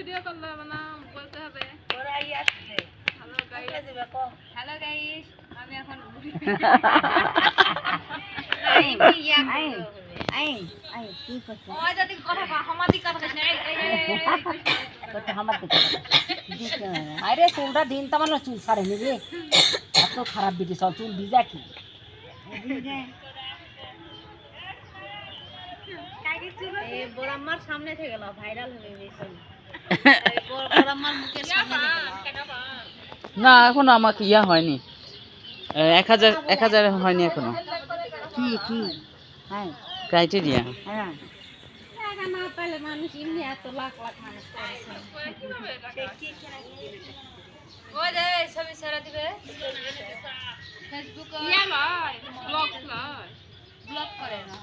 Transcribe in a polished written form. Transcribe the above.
video করলে মানে বলতে হবে ওরাই আসছে হ্যালো গাইস হ্যালো গাইস আমি এখন কি করছো ও যদি কথা সমাধি কথা কইছ করতে আমার দিকে আরে চুলটা দিন তো আমার চুল ছাড়ে নি রে এত খারাপ দিকে সব চুল ভিজা কি এই বড়াম্মার সামনে থেকে গেল ভাইরাল হয়ে গেছে এই বড়াম্মার মুখের সামনে থেকে গেল না এখনো আমাকে ইয়া হয়নি 1000 হয়নি এখনো কি কি হ্যাঁ ক্রাইটেরিয়া হ্যাঁ টাকা না পেলে মানুষ এমনি এত লাখ লাখ মানুষ ওই দে ছবি ছেড়ে দিবে ফেসবুক ইয়া লয় ব্লগ লয় ব্লক করে না